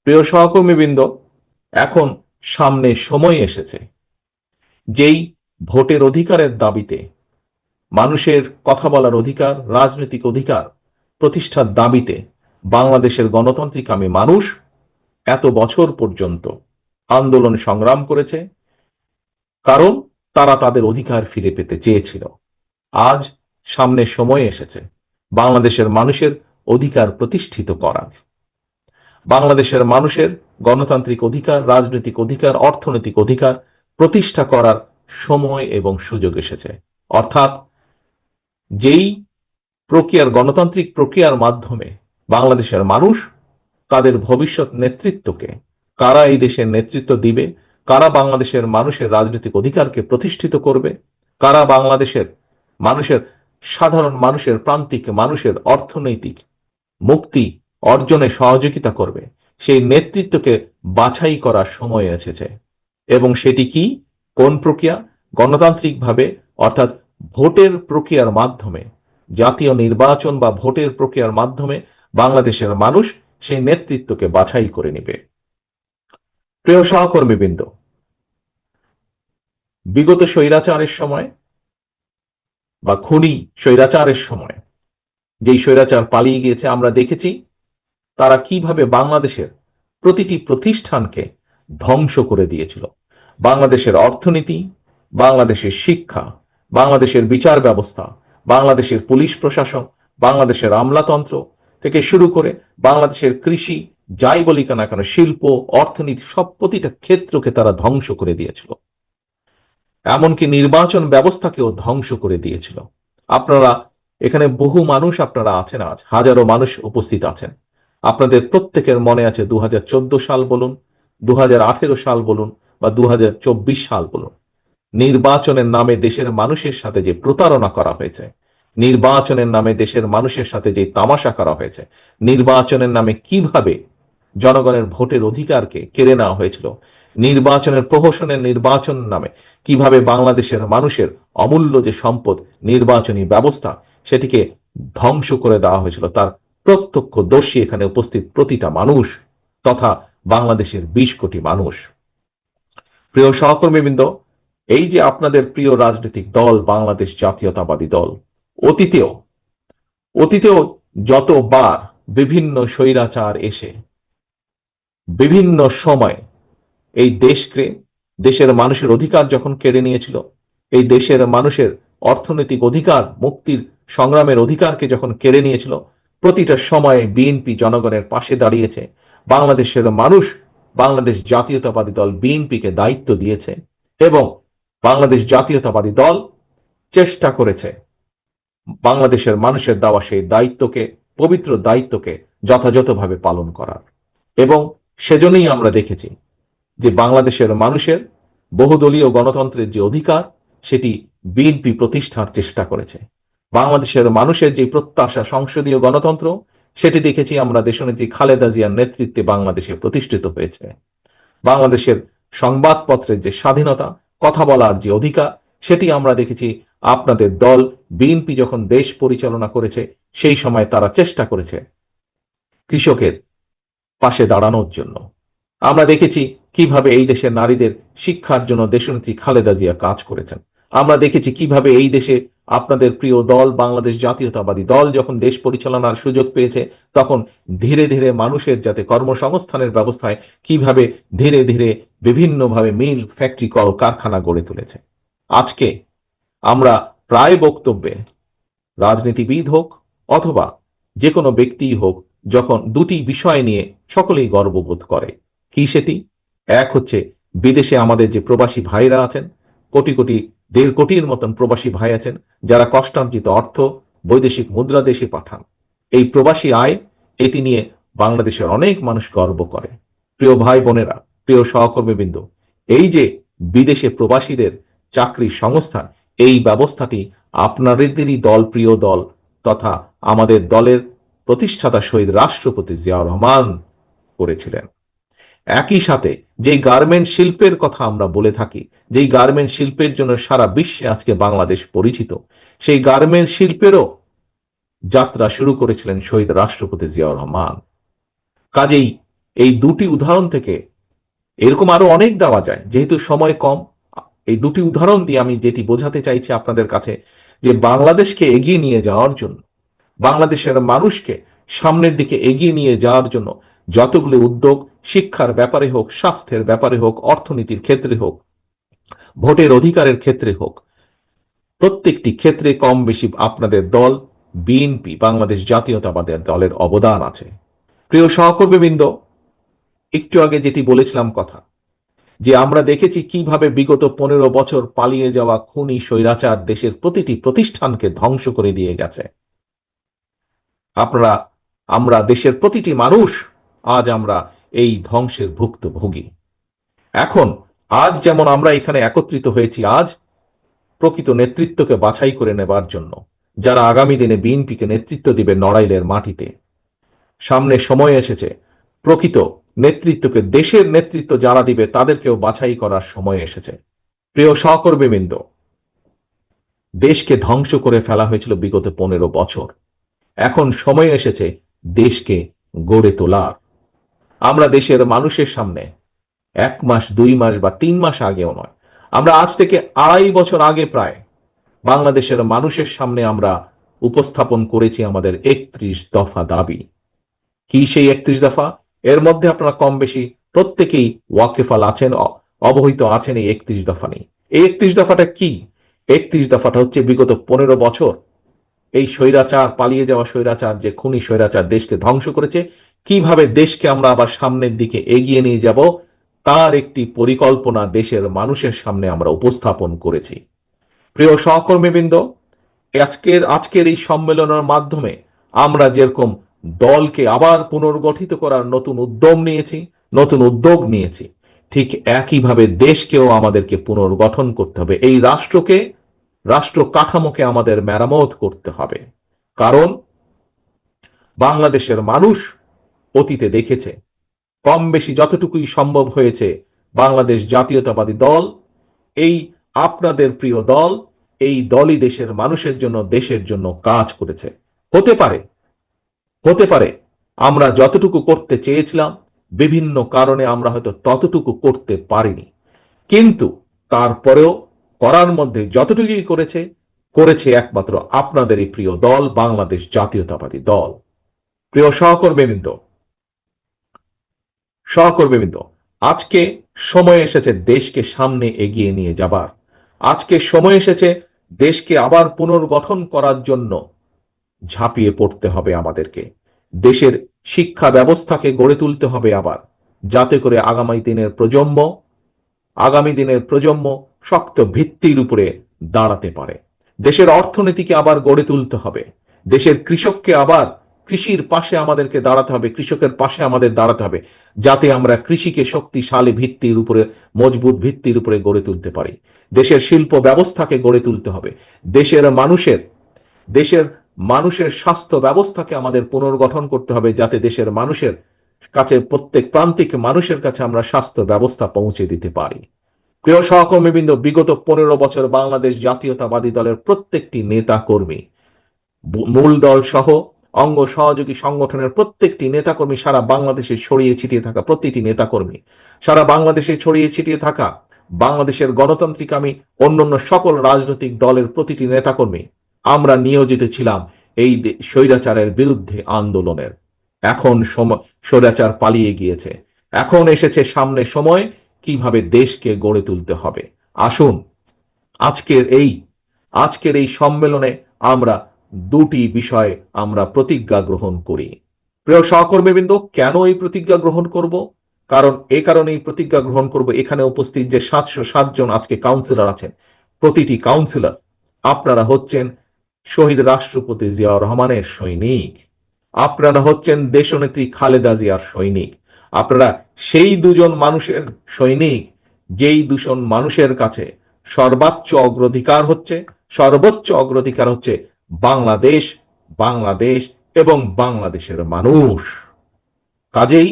প্রিয় সহকর্মীবৃন্দ, এখন সামনে সময় এসেছে যেই ভোটের অধিকারের দাবিতে, মানুষের কথা বলার অধিকার, রাজনৈতিক অধিকার প্রতিষ্ঠার দাবিতে বাংলাদেশের গণতান্ত্রিকামী মানুষ এত বছর পর্যন্ত আন্দোলন সংগ্রাম করেছে, কারণ তারা তাদের অধিকার ফিরে পেতে চেয়েছিল। আজ সামনে সময় এসেছে বাংলাদেশের মানুষের অধিকার প্রতিষ্ঠিত করার। বাংলাদেশের মানুষের গণতান্ত্রিক অধিকার, রাজনৈতিক অধিকার, অর্থনৈতিক অধিকার প্রতিষ্ঠা করার সময় এবং সুযোগ এসেছে। অর্থাৎ যেই গণতান্ত্রিক প্রক্রিয়ার মাধ্যমে বাংলাদেশের মানুষ তাদের ভবিষ্যৎ নেতৃত্বকে, কারা এই দেশের নেতৃত্ব দিবে, কারা বাংলাদেশের মানুষের রাজনৈতিক অধিকারকে প্রতিষ্ঠিত করবে, কারা বাংলাদেশের মানুষের, সাধারণ মানুষের, প্রান্তিক মানুষের অর্থনৈতিক মুক্তি অর্জনে সহযোগিতা করবে, সেই নেতৃত্বকে বাছাই করার সময় এসেছে। এবং সেটি কি, কোন প্রক্রিয়া? গণতান্ত্রিকভাবে, অর্থাৎ ভোটের প্রক্রিয়ার মাধ্যমে, জাতীয় নির্বাচন বা ভোটের প্রক্রিয়ার মাধ্যমে বাংলাদেশের মানুষ সেই নেতৃত্বকে বাছাই করে নেবে। প্রিয় সহকর্মীবৃন্দ, বিগত স্বৈরাচারের সময় বা খুনি স্বৈরাচারের সময়, যেই স্বৈরাচার পালিয়ে গিয়েছে, আমরা দেখেছি তারা কিভাবে বাংলাদেশের প্রতিটি প্রতিষ্ঠানকে ধ্বংস করে দিয়েছিল। বাংলাদেশের অর্থনীতি, বাংলাদেশের শিক্ষা, বাংলাদেশের বিচার ব্যবস্থা, বাংলাদেশের পুলিশ প্রশাসন, বাংলাদেশের আমলাতন্ত্র থেকে শুরু করে বাংলাদেশের কৃষি, যাই বলি না কেন, শিল্প, অর্থনীতি, সব প্রতিটা ক্ষেত্রকে তারা ধ্বংস করে দিয়েছিল। এমনকি নির্বাচন ব্যবস্থাকেও ধ্বংস করে দিয়েছিল। আপনারা এখানে বহু মানুষ আপনারা আছেন, আজ হাজারো মানুষ উপস্থিত আছেন। আপনাদের প্রত্যেকের মনে আছে 2014 সাল বলুন, 2018 সাল বলুন বা 2024 সাল বলুন, নির্বাচনের নামে দেশের মানুষের সাথে যে প্রতারণা করা হয়েছে, নির্বাচনের নামে দেশের মানুষের সাথে যে তামাশা করা হয়েছে, নির্বাচনের নামে কিভাবে জনগণের ভোটের অধিকারকে কেড়ে নেওয়া হয়েছিল, নির্বাচনের প্রহসনের নির্বাচন নামে কিভাবে বাংলাদেশের মানুষের অমূল্য যে সম্পদ নির্বাচনী ব্যবস্থা, সেটিকে ধ্বংস করে দেওয়া হয়েছিল, তার প্রত্যক্ষদর্শী এখানে উপস্থিত প্রতিটা মানুষ তথা বাংলাদেশের 20 কোটি মানুষ। প্রিয় সহকর্মীবৃন্দ, এই যে আপনাদের প্রিয় রাজনৈতিক দল বাংলাদেশ জাতীয়তাবাদী দল, অতীতেও অতীতেও যতবার বিভিন্ন স্বৈরাচার এসে বিভিন্ন সময় এই দেশকে, দেশের মানুষের অধিকার যখন কেড়ে নিয়েছিল, এই দেশের মানুষের অর্থনৈতিক অধিকার, মুক্তির সংগ্রামের অধিকারকে যখন কেড়ে নিয়েছিল, প্রতিটা সময়ে বিএনপি জনগণের পাশে দাঁড়িয়েছে। বাংলাদেশের মানুষ বাংলাদেশ জাতীয়তাবাদী দল বিএনপিকে দায়িত্ব দিয়েছে এবং বাংলাদেশ জাতীয়তাবাদী দল চেষ্টা করেছে বাংলাদেশের মানুষের দেওয়া সেই দায়িত্বকে, পবিত্র দায়িত্বকে যথাযথভাবে পালন করার। এবং সেজন্যই আমরা দেখেছি যে বাংলাদেশের মানুষের বহুদলীয় গণতন্ত্রের যে অধিকার, সেটি বিএনপি প্রতিষ্ঠার চেষ্টা করেছে। বাংলাদেশের মানুষের যে প্রত্যাশা সংসদীয় গণতন্ত্র, সেটি দেখেছি আমরা দেশনেত্রী খালেদা জিয়ার নেতৃত্বে বাংলাদেশে প্রতিষ্ঠিত হয়েছে। বাংলাদেশের সংবাদপত্রের যে স্বাধীনতা, কথা বলার যে অধিকার, সেটি আমরা দেখেছি আপনাদের দল বিএনপি যখন দেশ পরিচালনা করেছে, সেই সময় তারা চেষ্টা করেছে কৃষকের পাশে দাঁড়ানোর জন্য। আমরা দেখেছি কিভাবে এই দেশের নারীদের শিক্ষার জন্য দেশনেত্রী খালেদা জিয়া কাজ করেছেন। আমরা দেখেছি কিভাবে এই দেশে আপনাদের প্রিয় দল বাংলাদেশ জাতীয়তাবাদী দল যখন দেশ পরিচালনার সুযোগ পেয়েছে, তখন ধীরে ধীরে মানুষের যাতে কর্মসংস্থানের ব্যবস্থায় কিভাবে ধীরে ধীরে বিভিন্নভাবে মিল, ফ্যাক্টরি, কল কারখানা গড়ে তুলেছে। আজকে আমরা প্রায় বক্তব্যে, রাজনীতিবিদ হোক অথবা যে কোনো ব্যক্তিই হোক, যখন দুটি বিষয় নিয়ে সকলেই গর্ববোধ করে। কি সেটি? এক হচ্ছে বিদেশে আমাদের যে প্রবাসী ভাইরা আছেন, কোটি কোটি, 1.5 কোটির মতন প্রবাসী ভাই আছেন, যারা কষ্টার্জিত অর্থ বৈদেশিক মুদ্রা দেশে পাঠান। এই প্রবাসী আয়, এটি নিয়ে বাংলাদেশের অনেক মানুষ গর্ব করে। প্রিয় ভাই বোনেরা, প্রিয় সহকর্মীবৃন্দ, এই যে বিদেশে প্রবাসীদের চাকরির সংস্থান, এই ব্যবস্থাটি আপনাদেরই দল, প্রিয় দল তথা আমাদের দলের প্রতিষ্ঠাতা শহীদ রাষ্ট্রপতি জিয়াউর রহমান করেছিলেন। একই সাথে যেই গার্মেন্ট শিল্পের কথা আমরা বলে থাকি, যেই গার্মেন্ট শিল্পের জন্য সারা বিশ্বে আজকে বাংলাদেশ পরিচিত, সেই গার্মেন্ট শিল্পেরও যাত্রা শুরু করেছিলেন শহীদ রাষ্ট্রপতি জিয়াউর রহমান। কাজেই এই দুটি উদাহরণ থেকে, এরকম আরো অনেক দেওয়া যায়, যেহেতু সময় কম, এই দুটি উদাহরণ দিয়ে আমি যেটি বোঝাতে চাইছি আপনাদের কাছে, যে বাংলাদেশকে এগিয়ে নিয়ে যাওয়ার জন্য, বাংলাদেশের মানুষকে সামনের দিকে এগিয়ে নিয়ে যাওয়ার জন্য যতগুলি উদ্যোগ, শিক্ষার ব্যাপারে হোক, স্বাস্থ্যের ব্যাপারে হোক, অর্থনীতির ক্ষেত্রে হোক, ভোটের অধিকারের ক্ষেত্রে হোক, প্রত্যেকটি ক্ষেত্রে কম বেশি আপনাদের দল বিএনপি, বাংলাদেশ জাতীয়তাবাদী দলের অবদান আছে। প্রিয় সহকর্মীবৃন্দ, একটু আগে যেটি বলেছিলাম কথা, যে আমরা দেখেছি কিভাবে বিগত 15 বছর পালিয়ে যাওয়া খুনি স্বৈরাচার দেশের প্রতিটি প্রতিষ্ঠানকে ধ্বংস করে দিয়ে গেছে। আমরা দেশের প্রতিটি মানুষ আজ আমরা এই ধ্বংসের ভুক্তভোগী। এখন আজ যেমন আমরা এখানে একত্রিত হয়েছি আজ প্রকৃত নেতৃত্বকে বাছাই করে নেবার জন্য, যারা আগামী দিনে বিএনপিকে নেতৃত্ব দিবে নড়াইলের মাটিতে। সামনে সময় এসেছে প্রকৃত নেতৃত্বকে, দেশের নেতৃত্ব যারা দিবে তাদেরকেও বাছাই করার সময় এসেছে। প্রিয় সহকর্মীবৃন্দ, দেশকে ধ্বংস করে ফেলা হয়েছিল বিগত 15 বছর। এখন সময় এসেছে দেশকে গড়ে তোলার। আমরা দেশের মানুষের সামনে 1 মাস 2 মাস বা 3 মাস আগেও নয়, আমরা আজ থেকে 2.5 বছর আগে প্রায় বাংলাদেশের মানুষের সামনে আমরা উপস্থাপন করেছি আমাদের 31 দফা দাবি। কি সেই 31 দফা? এর মধ্যে আপনারা কম বেশি প্রত্যেকেই ওয়াকিফাল আছেন, অবহিত আছেন এই 31 দফা নিয়ে। এই 31 দফাটা কি? 31 দফাটা হচ্ছে বিগত 15 বছর এই স্বৈরাচার, পালিয়ে যাওয়া স্বৈরাচার, যে খুনি স্বৈরাচার দেশকে ধ্বংস করেছে, কিভাবে দেশকে আমরা আবার সামনের দিকে এগিয়ে নিয়ে যাব তার একটি পরিকল্পনা দেশের মানুষের সামনে আমরা উপস্থাপন করেছি। প্রিয় সহকর্মীবৃন্দ, আজকের এই সম্মেলনের মাধ্যমে আমরা যেরকম দলকে আবার পুনর্গঠিত করার নতুন উদ্যোগ নিয়েছি, ঠিক একইভাবে দেশকেও আমাদেরকে পুনর্গঠন করতে হবে। এই রাষ্ট্র কাঠামোকে আমাদের মেরামত করতে হবে। কারণ বাংলাদেশের মানুষ অতীতে দেখেছে, কম বেশি যতটুকুই সম্ভব হয়েছে, বাংলাদেশ জাতীয়তাবাদী দল, এই আপনাদের প্রিয় দল, এই দলই দেশের মানুষের জন্য, দেশের জন্য কাজ করেছে। হতে পারে আমরা যতটুকু করতে চেয়েছিলাম বিভিন্ন কারণে আমরা হয়তো ততটুকু করতে পারিনি, কিন্তু তারপরেও করার মধ্যে যতটুকুই করেছে একমাত্র আপনাদেরই প্রিয় দল, বাংলাদেশ জাতীয়তাবাদী দল। প্রিয় সহকর্মীবৃন্দ, আজকে সময় এসেছে দেশকে সামনে এগিয়ে নিয়ে যাবার। আজকে সময় এসেছে দেশকে আবার পুনর্গঠন করার জন্য ঝাঁপিয়ে পড়তে হবে আমাদেরকে। দেশের শিক্ষা ব্যবস্থাকে গড়ে তুলতে হবে আবার, যাতে করে আগামী দিনের প্রজন্ম শক্ত ভিত্তির উপরে দাঁড়াতে পারে। দেশের অর্থনীতিকে আবার গড়ে তুলতে হবে। দেশের কৃষককে আবার কৃষির পাশে আমাদেরকে দাঁড়াতে হবে, কৃষকের পাশে আমাদের দাঁড়াতে হবে, যাতে আমরা কৃষিকে শক্তিশালী ভিত্তির উপরে, মজবুত ভিত্তির উপরে গড়ে তুলতে পারি। দেশের শিল্প ব্যবস্থাকে গড়ে তুলতে হবে। দেশের মানুষের স্বাস্থ্য ব্যবস্থাকে আমাদের পুনর্গঠন করতে হবে, যাতে দেশের মানুষের কাছে, প্রত্যেক প্রান্তিক মানুষের কাছে আমরা স্বাস্থ্য ব্যবস্থা পৌঁছে দিতে পারি। প্রিয় সহকর্মীবৃন্দ, বিগত 15 বছর বাংলাদেশ জাতীয়তাবাদী দলের প্রত্যেকটি নেতা কর্মী, মূল দল সহ অঙ্গ সহযোগী সংগঠনের প্রত্যেকটি নেতাকর্মী, সারা বাংলাদেশে ছড়িয়ে ছিটিয়ে থাকা প্রতিটি নেতাকর্মী, সারা বাংলাদেশে ছড়িয়ে ছিটিয়ে থাকা বাংলাদেশের গণতান্ত্রিকামী অন্যান্য সকল রাজনৈতিক দলের প্রতিটি নেতাকর্মী, আমরা নিয়োজিত ছিলাম এই স্বৈরাচারের বিরুদ্ধে আন্দোলনের। এখন স্বৈরাচার পালিয়ে গিয়েছে, এখন এসেছে সামনে সময় কিভাবে দেশকে গড়ে তুলতে হবে। আসুন আজকের এই সম্মেলনে আমরা দুটি বিষয়ে আমরা প্রতিজ্ঞা গ্রহণ করি। প্রিয় সহকর্মীবৃন্দ, কেন এই প্রতিজ্ঞা গ্রহণ করব? কারণ এই কারণেই প্রতিজ্ঞা গ্রহণ করব, এখানে উপস্থিত যে 707 জন আজকে কাউন্সিলর আছেন, প্রতিটি কাউন্সিলর আপনারা হচ্ছেন শহীদ রাষ্ট্রপতি জিয়াউর রহমানের সৈনিক, আপনারা হচ্ছেন দেশনেত্রী খালেদা জিয়ার সৈনিক, আপনারা সেই দুজন মানুষের সৈনিক যেই দুজন মানুষের কাছে সর্বোচ্চ অগ্রাধিকার হচ্ছে বাংলাদেশ এবং বাংলাদেশের মানুষ। কাজেই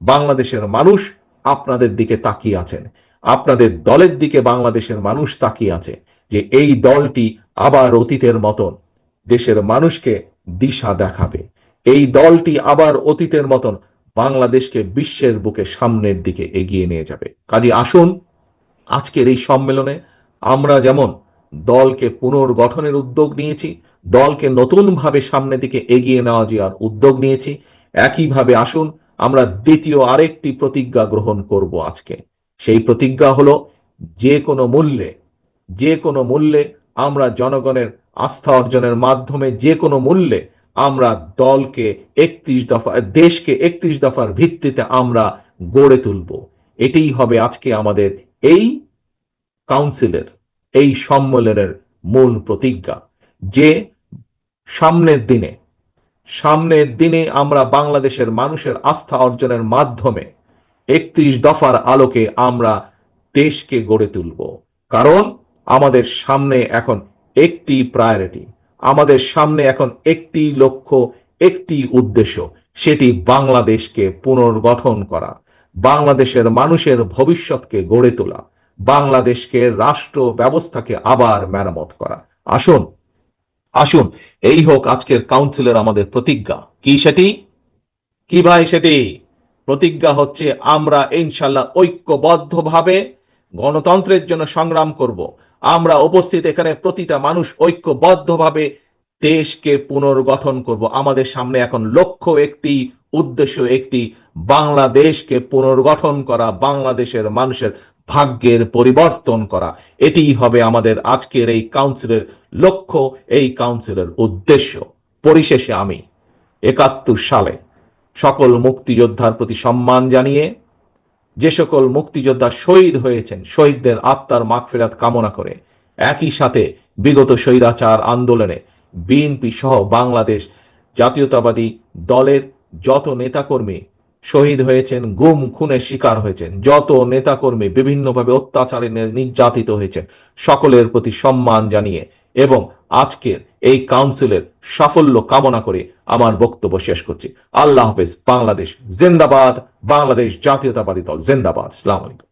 বাংলাদেশের মানুষ আপনাদের দিকে তাকিয়ে আছেন, আপনাদের দলের দিকে বাংলাদেশের মানুষ তাকিয়ে আছে, যে এই দলটি আবার অতীতের মতন দেশের মানুষকে দিশা দেখাবে, এই দলটি আবার অতীতের মতন বাংলাদেশকে বিশ্বের বুকে সামনের দিকে এগিয়ে নিয়ে যাবে। কাজে আসুন আজকের এই সম্মেলনে আমরা যেমন দলকে পুনর্গঠনের উদ্যোগ নিয়েছি, দলকে নতুনভাবে সামনের দিকে এগিয়ে নেওয়া যাওয়ার উদ্যোগ নিয়েছি, একইভাবে আসুন আমরা দ্বিতীয় আরেকটি প্রতিজ্ঞা গ্রহণ করব আজকে। সেই প্রতিজ্ঞা হলো যে কোনো মূল্যে আমরা জনগণের আস্থা অর্জনের মাধ্যমে যে কোনো মূল্যে আমরা দলকে 31 দফা, দেশকে 31 দফার ভিত্তিতে আমরা গড়ে তুলব। এটাই হবে আজকে আমাদের এই কাউন্সিলের, এই সম্মেলনের মূল প্রতিজ্ঞা, যে সামনের দিনে আমরা বাংলাদেশের মানুষের আস্থা অর্জনের মাধ্যমে 31 দফার আলোকে আমরা দেশকে গড়ে তুলব। কারণ আমাদের সামনে এখন একটি প্রায়োরিটি, আমাদের সামনে এখন একটি লক্ষ্য, একটি উদ্দেশ্য, সেটি বাংলাদেশকে পুনর্গঠন করা, বাংলাদেশের মানুষের ভবিষ্যৎকে গড়ে তোলা, বাংলাদেশকে রাষ্ট্র ব্যবস্থাকে আবার মেরামত করা। আসুন আসুন এই হোক আজকের কাউন্সিলের আমাদের প্রতিজ্ঞা। কি সেটি? কি ভাই সেটি? প্রতিজ্ঞা হচ্ছে আমরা ইনশাল্লাহ ঐক্যবদ্ধভাবে গণতন্ত্রের জন্য সংগ্রাম করব। আমরা উপস্থিত এখানে প্রতিটা মানুষ ঐক্যবদ্ধভাবে দেশকে পুনর্গঠন করব। আমাদের সামনে এখন লক্ষ্য একটি, উদ্দেশ্য একটি, বাংলাদেশকে পুনর্গঠন করা, বাংলাদেশের মানুষের ভাগ্যের পরিবর্তন করা। এটিই হবে আমাদের আজকের এই কাউন্সিলের লক্ষ্য, এই কাউন্সিলের উদ্দেশ্য। পরিশেষে আমি 71 সালে সকল মুক্তিযোদ্ধার প্রতি সম্মান জানিয়ে, যে সকল মুক্তিযোদ্ধা শহীদ হয়েছেন, শহীদদের আত্মার মাগফিরাত কামনা করে, একই সাথে বিগত স্বৈরাচার আন্দোলনে বিএনপি সহ বাংলাদেশ জাতীয়তাবাদী দলের যত নেতাকর্মী শহীদ হয়েছেন, গুম খুনের শিকার হয়েছেন, যত নেতাকর্মী বিভিন্নভাবে অত্যাচারে নির্যাতিত হয়েছেন, সকলের প্রতি সম্মান জানিয়ে এবং আজকের এই কাউন্সিলের সাফল্য কামনা করে আমার বক্তব্য শেষ করছি। আল্লাহ হাফেজ। বাংলাদেশ জিন্দাবাদ, বাংলাদেশ জাতীয়তাবাদী দল জিন্দাবাদ। আসসালামু আলাইকুম।